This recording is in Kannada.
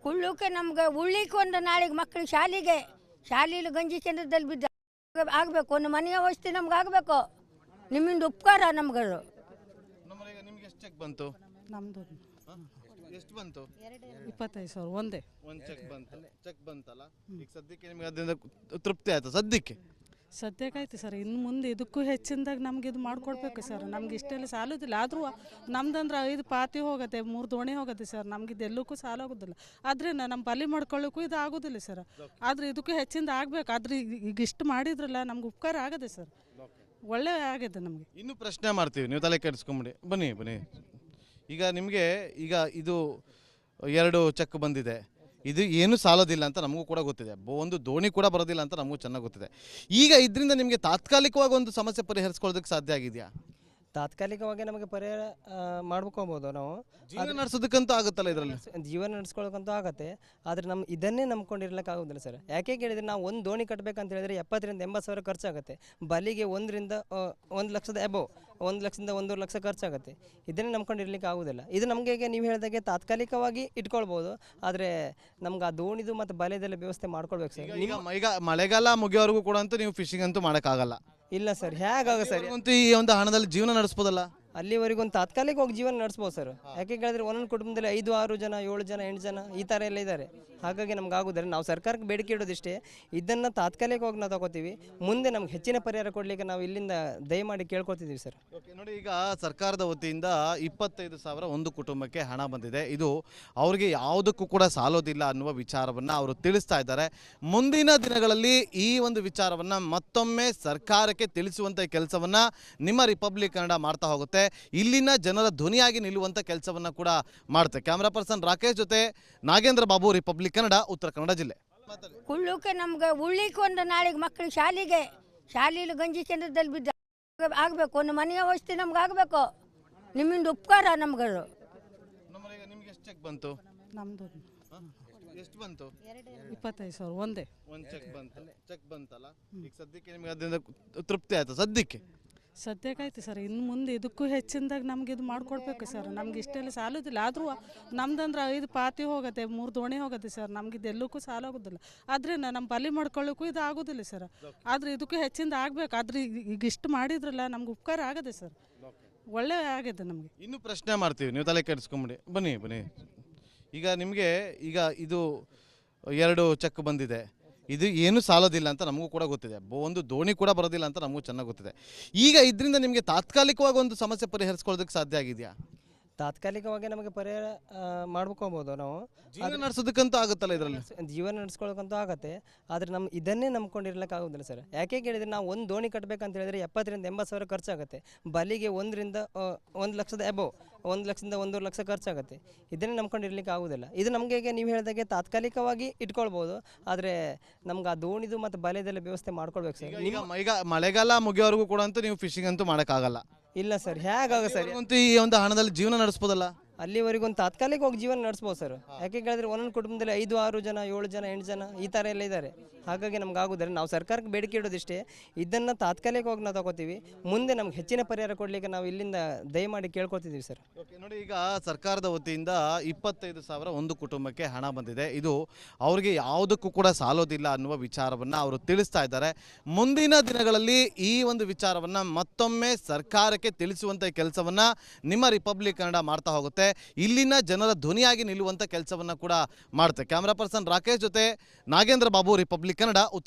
ಕುಳ್ಳಕ್ಕೆ ನಮ್ಗೆ ಉಳ್ಳಿಕ್ಕೆ ಒಂದು ನಾಳೆಗೆ ಮಕ್ಕಳು ಶಾಲೆಯಲ್ಲಿ ಗಂಜಿ ಕೇಂದ್ರದಲ್ಲಿ ಬಿದ್ದು ಆಗಬೇಕು, ಒಂದು ಮನೆಯ ವ್ಯವಸ್ಥೆ ನಮ್ಗೆ ಆಗಬೇಕು. ನಿಮ್ಮಿಂದ ಉಪಕಾರ ನಮ್ಗಳು. ನಿಮ್ಗೆ ಎಷ್ಟು ಚೆಕ್ ಬಂತು? ನಮ್ಮದು ಎಷ್ಟು ಬಂತು? 25,000 ಒಂದೇ ಒಂದು ಚೆಕ್ ಬಂತಲ್ಲ. ಈಗ ಸದ್ಯಕ್ಕೆ ನಿಮ್ಗೆ ಅದರಿಂದ ತೃಪ್ತಿ ಆಯ್ತಾ? ಸದ್ಯಕ್ಕೆ ಸರ್. ಇನ್ನು ಮುಂದೆ ಇದಕ್ಕೂ ಹೆಚ್ಚಿನದಾಗ ನಮ್ಗೆ ಇದು ಮಾಡಿಕೊಡ್ಬೇಕು ಸರ್. ನಮ್ಗೆ ಇಷ್ಟೆಲ್ಲ ಸಾಲೋದಿಲ್ಲ. ಆದರೂ ನಮ್ದಂದ್ರೆ 5 ಪಾತಿ ಹೋಗುತ್ತೆ, 3 ದೋಣಿ ಹೋಗುತ್ತೆ ಸರ್. ನಮ್ಗೆ ಇದೆಲ್ಲಕ್ಕೂ ಸಾಲ ಆಗೋದಿಲ್ಲ. ಆದರೆ ನಮ್ಮ ಬಲಿ ಮಾಡ್ಕೊಳ್ಳೋಕ್ಕೂ ಇದು ಆಗೋದಿಲ್ಲ ಸರ್. ಆದರೆ ಇದಕ್ಕೂ ಹೆಚ್ಚಿಂದ ಆಗಬೇಕು. ಆದರೆ ಈಗ ಇಷ್ಟು ಮಾಡಿದ್ರಲ್ಲ ನಮ್ಗೆ ಉಪಕಾರ ಆಗದೆ ಸರ್. ಒಳ್ಳೆ ಆಗಿದೆ ನಮಗೆ. ಇನ್ನೂ ಪ್ರಶ್ನೆ ಮಾಡ್ತೀವಿ, ನೀವು ತಲೆ ಕೆಡಿಸ್ಕೊಂಬಿಡಿ. ಬನ್ನಿ. ಈಗ ನಿಮಗೆ ಇದು 2 ಚೆಕ್ ಬಂದಿದೆ. ಇದು ಏನು ಸಾಲೋದಿಲ್ಲ ಅಂತ ನಮಗೂ ಕೂಡ ಗೊತ್ತಿದೆ. ಒಂದು ದೋಣಿ ಕೂಡ ಬರೋದಿಲ್ಲ ಅಂತ ನಮಗೂ ಚೆನ್ನಾಗಿ ಗೊತ್ತಿದೆ. ಈಗ ಇದರಿಂದ ನಿಮಗೆ ತಾತ್ಕಾಲಿಕವಾಗಿ ಒಂದು ಸಮಸ್ಯೆ ಪರಿಹರಿಸ್ಕೊಳ್ಳೋದಕ್ಕೆ ಸಾಧ್ಯ ಆಗಿದೆಯಾ? ತಾತ್ಕಾಲಿಕವಾಗಿ ನಮಗೆ ಪರಿಹಾರ ಮಾಡ್ಕೋಬೋದು. ನಾವು ಜೀವನ ನಡೆಸೋದಕ್ಕಂತೂ ಆಗುತ್ತಲ್ಲ, ಇದರಲ್ಲಿ ಜೀವನ ನಡೆಸ್ಕೊಳ್ಳೋಕ್ಕಂತೂ ಆಗುತ್ತೆ. ಆದರೆ ಇದನ್ನೇ ನಂಬ್ಕೊಂಡಿರ್ಲಿಕ್ಕೆ ಆಗೋದಿಲ್ಲ ಸರ್. ಯಾಕೆ ಕೇಳಿದರೆ, ನಾವು ಒಂದು ದೋಣಿ ಕಟ್ಟಬೇಕಂತ ಹೇಳಿದರೆ 70,000 ರಿಂದ 80,000 ಖರ್ಚಾಗುತ್ತೆ. ಬಲಿಗೆ 1 ಲಕ್ಷದ ಎಬೋ, 1 ಲಕ್ಷದಿಂದ 1.5 ಲಕ್ಷ ಖರ್ಚಾಗುತ್ತೆ. ಇದನ್ನೇ ನಂಬ್ಕೊಂಡಿರ್ಲಿಕ್ಕೆ ಆಗೋದಿಲ್ಲ. ಇದು ನಮಗೆ ನೀವು ಹೇಳಿದಾಗೆ ತಾತ್ಕಾಲಿಕವಾಗಿ ಇಟ್ಕೊಳ್ಬೋದು. ಆದರೆ ನಮ್ಗೆ ಆ ದೋಣಿದು ಮತ್ತು ಬಲೆದೆಲ್ಲ ವ್ಯವಸ್ಥೆ ಮಾಡ್ಕೊಳ್ಬೇಕು ಸರ್. ಈಗ ಮಳೆಗಾಲ ಮುಗಿಯೋವರೆಗೂ ಕೂಡ ಅಂತೂ ನೀವು ಫಿಶಿಂಗ್ ಅಂತೂ ಮಾಡೋಕ್ಕಾಗಲ್ಲ. ಇಲ್ಲ ಸರ್, ಹೇಗಾಗ ಸರ್? ಈ ಒಂದು ಹಣದಲ್ಲಿ ಜೀವನ ನಡೆಸ್ಬೋದಲ್ಲ? ಅಲ್ಲಿವರೆಗೂ ಒಂದು ತಾತ್ಕಾಲಿಕವಾಗಿ ಜೀವನ ನಡೆಸ್ಬೋದು ಸರ್. ಯಾಕೆ ಕೇಳಿದ್ರೆ ಒಂದೊಂದು ಕುಟುಂಬದಲ್ಲಿ 5, 6 ಜನ, 7 ಜನ, 8 ಜನ ಈ ಥರ ಎಲ್ಲ ಇದ್ದಾರೆ. ಹಾಗಾಗಿ ನಮ್ಗೆ ಆಗೋದಿಲ್ಲ. ನಾವು ಸರ್ಕಾರಕ್ಕೆ ಬೇಡಿಕೆ ಇಡೋದಿಷ್ಟೇ, ಇದನ್ನು ತಾತ್ಕಾಲಿಕವಾಗಿ ನಾವು ತಗೋತೀವಿ. ಮುಂದೆ ನಮ್ಗೆ ಹೆಚ್ಚಿನ ಪರಿಹಾರ ಕೊಡಲಿಕ್ಕೆ ನಾವು ಇಲ್ಲಿಂದ ದಯಮಾಡಿ ಕೇಳ್ಕೊತಿದ್ದೀವಿ ಸರ್. ನೋಡಿ, ಈಗ ಸರ್ಕಾರದ ವತಿಯಿಂದ 25,000 ಒಂದು ಕುಟುಂಬಕ್ಕೆ ಹಣ ಬಂದಿದೆ. ಇದು ಅವರಿಗೆ ಯಾವುದಕ್ಕೂ ಕೂಡ ಸಾಲೋದಿಲ್ಲ ಅನ್ನುವ ವಿಚಾರವನ್ನು ಅವರು ತಿಳಿಸ್ತಾ ಇದ್ದಾರೆ. ಮುಂದಿನ ದಿನಗಳಲ್ಲಿ ಈ ಒಂದು ವಿಚಾರವನ್ನು ಮತ್ತೊಮ್ಮೆ ಸರ್ಕಾರಕ್ಕೆ ತಿಳಿಸುವಂಥ ಕೆಲಸವನ್ನು ನಿಮ್ಮ ರಿಪಬ್ಲಿಕ್ ಕನ್ನಡ ಮಾಡ್ತಾ ಹೋಗುತ್ತೆ. ಇಲ್ಲಿನ ಜನರ ಧ್ವನಿಯಾಗಿ ನಿಲ್ಲುವಂಥ ಕೆಲಸವನ್ನು ಕೂಡ ಮಾಡುತ್ತೆ. ಕ್ಯಾಮ್ರಾ ಪರ್ಸನ್ ರಾಕೇಶ್ ಜೊತೆ ನಾಗೇಂದ್ರ ಬಾಬು, ರಿಪಬ್ಲಿಕ್ ಕನ್ನಡ, ಉತ್ತರ ಕನ್ನಡ ಜಿಲ್ಲೆ. ಕುಳ್ಳಕ್ಕೆ ನಮ್ಗೆ ಉಳ್ಳಿಕ್ಕೆ ಒಂದು ನಾಳೆಗೆ ಮಕ್ಕಳು ಶಾಲೆಯಲ್ಲಿ ಗಂಜಿ ಕೇಂದ್ರದಲ್ಲಿ ಬಿದ್ದು ಆಗಬೇಕು, ಒಂದು ಮನೆಯ ವ್ಯವಸ್ಥೆ ನಮ್ಗೆ ಆಗಬೇಕು. ನಿಮ್ಮಿಂದ ಉಪಕಾರ ನಮ್ಗಳು. ನಿಮ್ಗೆ ಎಷ್ಟು ಚೆಕ್ ಬಂತು? ನಮ್ಮದು ಎಷ್ಟು ಬಂತು? 25,000 ಒಂದೇ ಒಂದು ಚೆಕ್ ಬಂತಲ್ಲ. ಈಗ ಸದ್ಯಕ್ಕೆ ನಿಮ್ಗೆ ಅದರಿಂದ ತೃಪ್ತಿ ಆಯ್ತಾ? ಸದ್ಯಕ್ಕೆ ಸರ್. ಇನ್ನು ಮುಂದೆ ಇದಕ್ಕೂ ಹೆಚ್ಚಿನದಾಗ ನಮ್ಗೆ ಇದು ಮಾಡಿಕೊಡ್ಬೇಕು ಸರ್. ನಮ್ಗೆ ಇಷ್ಟೆಲ್ಲ ಸಾಲೋದಿಲ್ಲ. ಆದರೂ ನಮ್ದಂದ್ರೆ 5 ಪಾತಿ ಹೋಗುತ್ತೆ, 3 ದೋಣಿ ಹೋಗುತ್ತೆ ಸರ್. ನಮ್ಗೆ ಇದೆಲ್ಲಕ್ಕೂ ಸಾಲ ಆಗೋದಿಲ್ಲ. ಆದರೆ ನಮ್ಮ ಬಲಿ ಮಾಡ್ಕೊಳ್ಳೋಕ್ಕೂ ಇದು ಆಗೋದಿಲ್ಲ ಸರ್. ಆದರೆ ಇದಕ್ಕೂ ಹೆಚ್ಚಿಂದ ಆಗಬೇಕು. ಆದರೆ ಈಗ ಇಷ್ಟು ಮಾಡಿದ್ರಲ್ಲ ನಮ್ಗೆ ಉಪಕಾರ ಆಗದೆ ಸರ್. ಒಳ್ಳೆ ಆಗಿದೆ ನಮಗೆ. ಇನ್ನೂ ಪ್ರಶ್ನೆ ಮಾಡ್ತೀವಿ, ನೀವು ತಲೆ ಕೆಡಿಸ್ಕೊಂಬಿಡಿ. ಬನ್ನಿ. ಈಗ ನಿಮಗೆ ಇದು 2 ಚೆಕ್ ಬಂದಿದೆ. ಇದು ಏನು ಸಾಲೋದಿಲ್ಲ ಅಂತ ನಮಗೂ ಕೂಡ ಗೊತ್ತಿದೆ. ಒಂದು ದೋಣಿ ಕೂಡ ಬರೋದಿಲ್ಲ ಅಂತ ನಮಗೂ ಚೆನ್ನಾಗಿ ಗೊತ್ತಿದೆ. ಈಗ ಇದರಿಂದ ನಿಮಗೆ ತಾತ್ಕಾಲಿಕವಾಗಿ ಒಂದು ಸಮಸ್ಯೆ ಪರಿಹರಿಸ್ಕೊಳ್ಳೋದಕ್ಕೆ ಸಾಧ್ಯ ಆಗಿದೆಯಾ? ತಾತ್ಕಾಲಿಕವಾಗಿ ನಮಗೆ ಪರಿಹಾರ ಮಾಡ್ಕೋಬೋದು. ನಾವು ಜೀವನ ನಡೆಸೋದಕ್ಕಂತೂ ಆಗುತ್ತಲ್ಲ, ಇದರಲ್ಲಿ ಜೀವನ ನಡೆಸ್ಕೊಳ್ಳೋಕ್ಕಂತೂ ಆಗುತ್ತೆ. ಆದರೆ ಇದನ್ನೇ ನಂಬ್ಕೊಂಡಿರ್ಲಿಕ್ಕೆ ಆಗೋದಿಲ್ಲ ಸರ್. ಯಾಕೆ ಕೇಳಿದರೆ, ನಾವು ಒಂದು ದೋಣಿ ಕಟ್ಟಬೇಕಂತ ಹೇಳಿದರೆ 70,000 ರಿಂದ 80,000 ಖರ್ಚಾಗುತ್ತೆ. ಬಲಿಗೆ 1 ಲಕ್ಷದ ಎಬೋ, 1 ಲಕ್ಷದಿಂದ 1.5 ಲಕ್ಷ ಖರ್ಚಾಗುತ್ತೆ. ಇದನ್ನೇ ನಂಬ್ಕೊಂಡಿರ್ಲಿಕ್ಕೆ ಆಗೋದಿಲ್ಲ. ಇದು ನಮಗೆ ನೀವು ಹೇಳಿದಾಗೆ ತಾತ್ಕಾಲಿಕವಾಗಿ ಇಟ್ಕೊಳ್ಬೋದು. ಆದರೆ ನಮ್ಗೆ ಆ ದೋಣಿದು ಮತ್ತು ಬಲೆದೆಲ್ಲ ವ್ಯವಸ್ಥೆ ಮಾಡ್ಕೊಳ್ಬೇಕು ಸರ್. ಈಗ ಮಳೆಗಾಲ ಮುಗಿಯೋವರೆಗೂ ಕೂಡ ಅಂತೂ ನೀವು ಫಿಶಿಂಗ್ ಅಂತೂ ಮಾಡೋಕ್ಕಾಗಲ್ಲ. ಇಲ್ಲ ಸರ್, ಹೇಗಾಗ ಸರ್? ಈ ಒಂದು ಹಣದಲ್ಲಿ ಜೀವನ ನಡೆಸ್ಬೋದಲ್ಲ? ಅಲ್ಲಿವರೆಗೂ ಒಂದು ತಾತ್ಕಾಲಿಕವಾಗಿ ಜೀವನ ನಡೆಸ್ಬೋದು ಸರ್. ಯಾಕೆ ಕೇಳಿದ್ರೆ ಒಂದೊಂದು ಕುಟುಂಬದಲ್ಲಿ 5, 6 ಜನ, 7 ಜನ, 8 ಜನ ಈ ಥರ ಎಲ್ಲ ಇದ್ದಾರೆ. ಹಾಗಾಗಿ ನಮ್ಗೆ ಆಗೋದಿಲ್ಲ. ನಾವು ಸರ್ಕಾರಕ್ಕೆ ಬೇಡಿಕೆ ಇಡೋದಿಷ್ಟೇ, ಇದನ್ನು ತಾತ್ಕಾಲಿಕವಾಗಿ ನಾವು ತಗೋತೀವಿ. ಮುಂದೆ ನಮ್ಗೆ ಹೆಚ್ಚಿನ ಪರಿಹಾರ ಕೊಡಲಿಕ್ಕೆ ನಾವು ಇಲ್ಲಿಂದ ದಯಮಾಡಿ ಕೇಳ್ಕೊತಿದ್ದೀವಿ ಸರ್. ನೋಡಿ, ಈಗ ಸರ್ಕಾರದ ವತಿಯಿಂದ 25,000 ಒಂದು ಕುಟುಂಬಕ್ಕೆ ಹಣ ಬಂದಿದೆ. ಇದು ಅವರಿಗೆ ಯಾವುದಕ್ಕೂ ಕೂಡ ಸಾಲೋದಿಲ್ಲ ಅನ್ನುವ ವಿಚಾರವನ್ನು ಅವರು ತಿಳಿಸ್ತಾ ಇದ್ದಾರೆ. ಮುಂದಿನ ದಿನಗಳಲ್ಲಿ ಈ ಒಂದು ವಿಚಾರವನ್ನು ಮತ್ತೊಮ್ಮೆ ಸರ್ಕಾರಕ್ಕೆ ತಿಳಿಸುವಂಥ ಕೆಲಸವನ್ನು ನಿಮ್ಮ ರಿಪಬ್ಲಿಕ್ ಕನ್ನಡ ಮಾಡ್ತಾ ಹೋಗುತ್ತೆ. ಇಲ್ಲಿನ ಜನರ ಧ್ವನಿಯಾಗಿ ನಿಲ್ಲುವಂಥ ಕೆಲಸವನ್ನು ಕೂಡ ಮಾಡುತ್ತೆ. ಕ್ಯಾಮ್ರಾ ಪರ್ಸನ್ ರಾಕೇಶ್ ಜೊತೆ ನಾಗೇಂದ್ರ ಬಾಬು, ರಿಪಬ್ಲಿಕ್ ಕನ್ನಡ, ಉತ್ತರ